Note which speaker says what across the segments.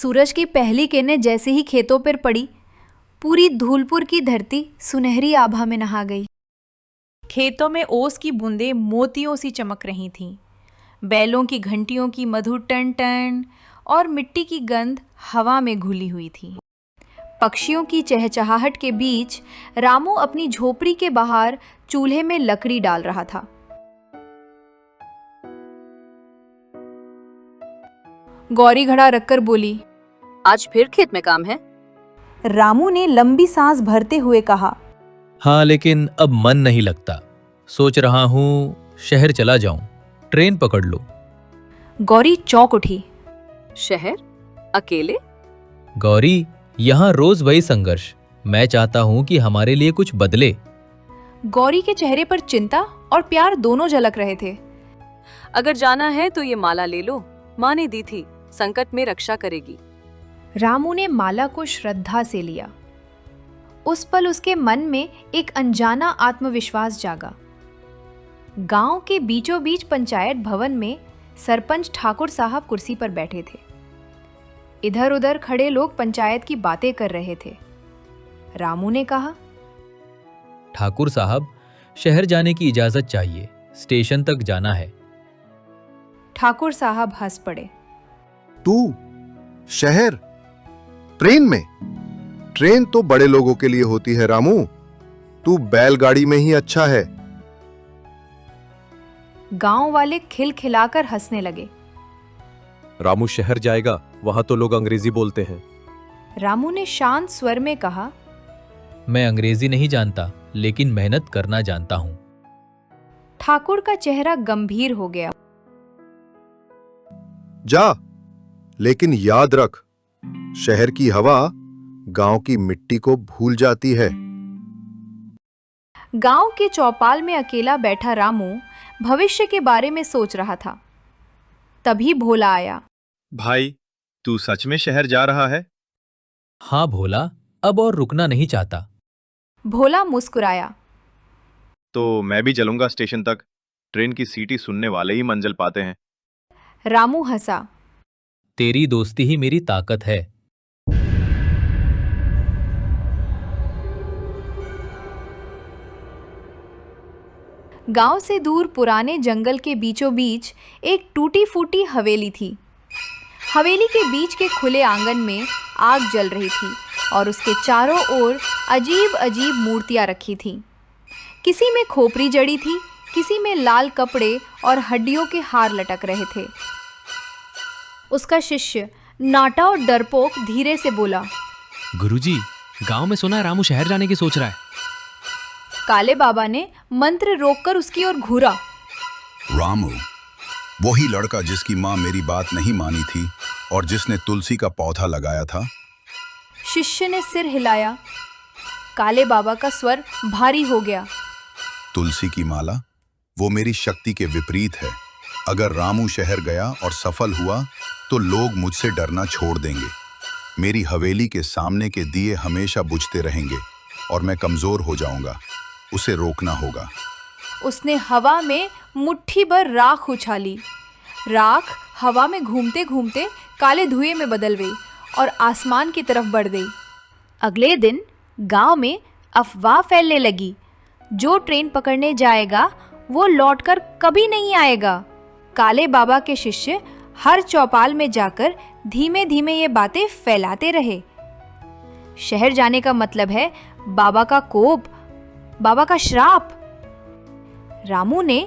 Speaker 1: सूरज की पहली किरणें जैसे ही खेतों पर पड़ी, पूरी धूलपुर की धरती सुनहरी आभा में नहा गई। खेतों में ओस की बूंदें मोतियों सी चमक रही थीं। बैलों की घंटियों की मधुर टन टन और मिट्टी की गंध हवा में घुली हुई थी। पक्षियों की चहचहाहट के बीच रामू अपनी झोपड़ी के बाहर चूल्हे में लकड़ी डाल रहा था। गौरी घड़ा रखकर बोली,
Speaker 2: आज फिर खेत में काम है?
Speaker 1: रामू ने लंबी सांस भरते हुए कहा,
Speaker 3: हाँ, लेकिन अब मन नहीं लगता। सोच रहा हूँ शहर चला जाऊं, ट्रेन पकड़ लो।
Speaker 1: गौरी चौंक उठी।
Speaker 2: शहर? अकेले?
Speaker 3: गौरी, यहाँ रोज वही संघर्ष। मैं चाहता हूँ कि हमारे लिए कुछ बदले।
Speaker 1: गौरी के चेहरे पर चिंता और प्यार दोनों झलक रहे थे।
Speaker 2: अगर जाना है तो ये माला ले लो, माँ ने दी थी, संकट में रक्षा करेगी।
Speaker 1: रामू ने माला को श्रद्धा से लिया। उस पल उसके मन में एक अनजाना आत्मविश्वास जागा। गांव के बीचों बीच पंचायत भवन में सरपंच ठाकुर साहब कुर्सी पर बैठे थे। इधर उधर खड़े लोग पंचायत की बातें कर रहे थे। रामू ने कहा,
Speaker 3: ठाकुर साहब, शहर जाने की इजाजत चाहिए, स्टेशन तक जाना है।
Speaker 1: ठाकुर साहब हंस पड़े।
Speaker 4: तू शहर? ट्रेन में? ट्रेन तो बड़े लोगों के लिए होती है रामू, तू बैलगाड़ी में ही अच्छा है।
Speaker 1: गांव वाले खिलखिलाकर हंसने लगे।
Speaker 5: रामू शहर जाएगा, वहां तो लोग अंग्रेजी बोलते हैं।
Speaker 1: रामू ने शांत स्वर में कहा,
Speaker 3: मैं अंग्रेजी नहीं जानता, लेकिन मेहनत करना जानता हूँ।
Speaker 1: ठाकुर का चेहरा गंभीर हो गया।
Speaker 4: जा, लेकिन याद रख, शहर की हवा गांव की मिट्टी को भूल जाती है।
Speaker 1: गांव के चौपाल में अकेला बैठा रामू भविष्य के बारे में सोच रहा था। तभी भोला आया।
Speaker 6: भाई, तू सच में शहर जा रहा है?
Speaker 3: हाँ भोला, अब और रुकना नहीं चाहता।
Speaker 1: भोला मुस्कुराया।
Speaker 6: तो मैं भी चलूंगा स्टेशन तक। ट्रेन की सीटी सुनने वाले ही मंजिल पाते हैं।
Speaker 1: रामू हंसा।
Speaker 3: तेरी दोस्ती ही मेरी ताकत है।
Speaker 1: गांव से दूर पुराने जंगल के बीचों बीच एक टूटी फूटी हवेली थी। हवेली के बीच के खुले आंगन में आग जल रही थी और उसके चारों ओर अजीब अजीब मूर्तियां रखी थीं। किसी में खोपड़ी जड़ी थी, किसी में लाल कपड़े और हड्डियों के हार लटक रहे थे। उसका शिष्य नाटा और डरपोक धीरे से बोला,
Speaker 7: गुरुजी, गांव में सुना है रामू शहर जाने की सोच रहा है।
Speaker 1: काले बाबा ने मंत्र रोककर उसकी ओर घूरा।
Speaker 8: रामू, वही लड़का जिसकी माँ मेरी बात नहीं मानी थी और जिसने तुलसी का पौधा लगाया था?
Speaker 1: शिष्य ने सिर हिलाया। काले बाबा का स्वर भारी हो गया।
Speaker 8: तुलसी की माला, वो मेरी शक्ति के विपरीत है। अगर रामू शहर गया और सफल हुआ तो लोग मुझसे डरना छोड़ देंगे। मेरी हवेली के सामने के दिए हमेशा बुझते रहेंगे और मैं कमजोर हो जाऊंगा। उसे रोकना होगा।
Speaker 1: उसने हवा में मुट्ठी भर राख उछाली। राख हवा में घूमते घूमते काले धुएं में बदल गई और आसमान की तरफ बढ़ गई। अगले दिन गांव में अफवाह फैलने लगी, जो ट्रेन पकड़ने जाएगा वो लौटकर कभी नहीं आएगा। काले बाबा के शिष्य हर चौपाल में जाकर धीमे धीमे ये बातें फैलाते रहे। शहर जाने का मतलब है बाबा का कोप, बाबा का श्राप। रामू ने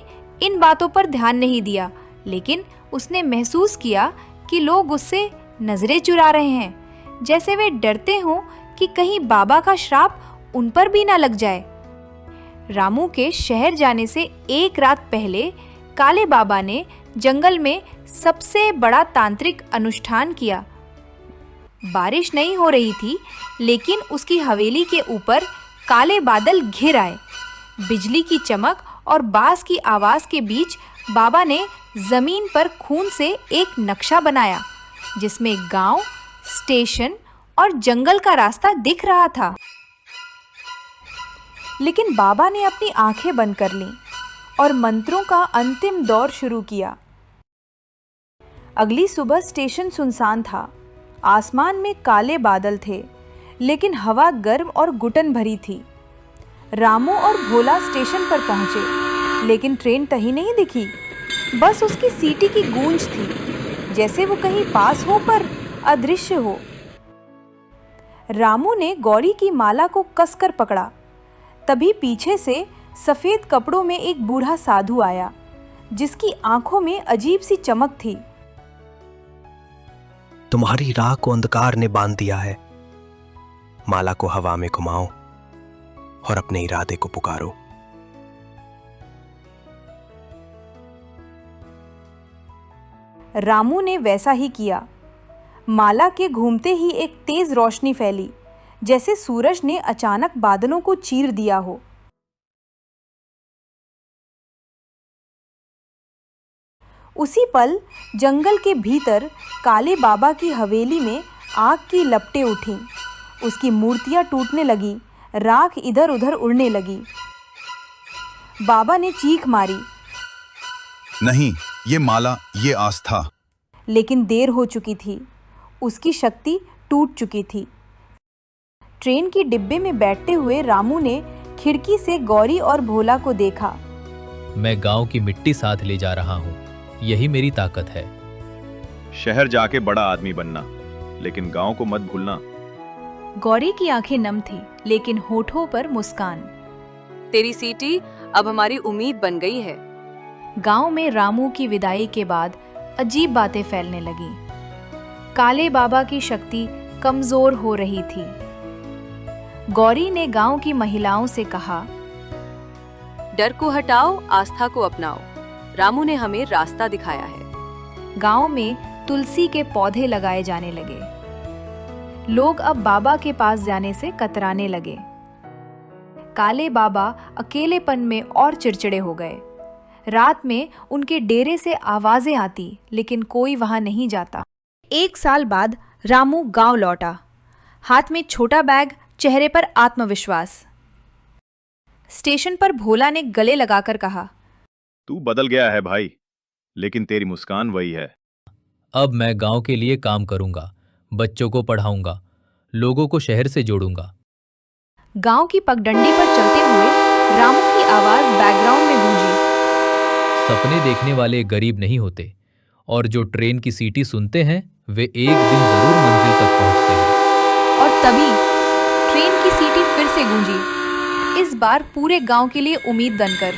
Speaker 1: इन बातों पर ध्यान नहीं दिया, लेकिन उसने महसूस किया कि लोग उससे नजरें चुरा रहे हैं, जैसे वे डरते हों कि कहीं बाबा का श्राप उन पर भी ना लग जाए। रामू के शहर जाने से एक रात पहले काले बाबा ने जंगल में सबसे बड़ा तांत्रिक अनुष्ठान किया। बारिश नहीं हो रही थी, लेकिन उसकी हवेली के ऊपर काले बादल घिर आए। बिजली की चमक और बांस की आवाज के बीच बाबा ने जमीन पर खून से एक नक्शा बनाया, जिसमें गांव, स्टेशन और जंगल का रास्ता दिख रहा था। लेकिन बाबा ने अपनी आंखें बंद कर लीं और मंत्रों का अंतिम दौर शुरू किया। अगली सुबह स्टेशन सुनसान था। आसमान में काले बादल थे, लेकिन हवा गर्म और घुटन भरी थी। रामू और भोला स्टेशन पर पहुंचे, लेकिन ट्रेन कहीं नहीं दिखी। बस उसकी सीटी की गूंज थी, जैसे वो कहीं पास हो पर अदृश्य हो। रामू ने गौरी की माला को कसकर पकड़ा। तभी पीछे से सफेद कपड़ों में एक बूढ़ा साधु आया, जिसकी आंखों में अजीब सी चमक थी।
Speaker 9: तुम्हारी राह को अंधकार ने बांध दिया है। माला को हवा में घुमाओ और अपने इरादे को पुकारो।
Speaker 1: रामू ने वैसा ही किया। माला के घूमते ही एक तेज रोशनी फैली, जैसे सूरज ने अचानक बादलों को चीर दिया हो। उसी पल जंगल के भीतर काले बाबा की हवेली में आग की लपटें उठीं। उसकी मूर्तियां टूटने लगी, राख इधर उधर उड़ने लगी। बाबा ने चीख मारी,
Speaker 8: नहीं, ये माला, ये आस्था।
Speaker 1: लेकिन देर हो चुकी थी। उसकी शक्ति टूट चुकी थी। ट्रेन की डिब्बे में बैठते हुए रामू ने खिड़की से गौरी और भोला को देखा।
Speaker 3: मैं गांव की मिट्टी साथ ले जा रहा हूँ, यही मेरी ताकत है।
Speaker 6: शहर जाके बड़ा आदमी बनना, लेकिन गांव को मत भूलना।
Speaker 1: गौरी की आंखें नम थी, लेकिन होठों पर मुस्कान।
Speaker 2: तेरी सीटी अब हमारी उम्मीद बन गई है।
Speaker 1: गांव में रामू की विदाई के बाद अजीब बातें फैलने लगी। काले बाबा की शक्ति कमजोर हो रही थी। गौरी ने गांव की महिलाओं से कहा,
Speaker 2: डर को हटाओ, आस्था को अपनाओ। रामू ने हमें रास्ता दिखाया है।
Speaker 1: गांव में तुलसी के पौधे लगाए जाने लगे। लोग अब बाबा के पास जाने से कतराने लगे। काले बाबा अकेलेपन में और चिड़चिड़े हो गए। रात में उनके डेरे से आवाजें आती, लेकिन कोई वहां नहीं जाता। 1 साल बाद रामू गांव लौटा, हाथ में छोटा बैग, चेहरे पर आत्मविश्वास। स्टेशन पर भोला ने गले लगाकर कहा,
Speaker 6: तू बदल गया है भाई, लेकिन तेरी मुस्कान वही है।
Speaker 3: अब मैं गांव के लिए काम करूंगा, बच्चों को पढ़ाऊंगा, लोगों को शहर से जोड़ूंगा।
Speaker 1: गांव की पगडंडी पर चलते हुए रामू की आवाज बैकग्राउंड में गूंजी।
Speaker 3: सपने देखने वाले गरीब नहीं होते, और जो ट्रेन की सीटी सुनते हैं वे एक दिन जरूर मंजिल तक पहुंचते हैं।
Speaker 1: और तभी ट्रेन की सीटी फिर से गूंजी, इस बार पूरे गांव के लिए उम्मीद बनकर।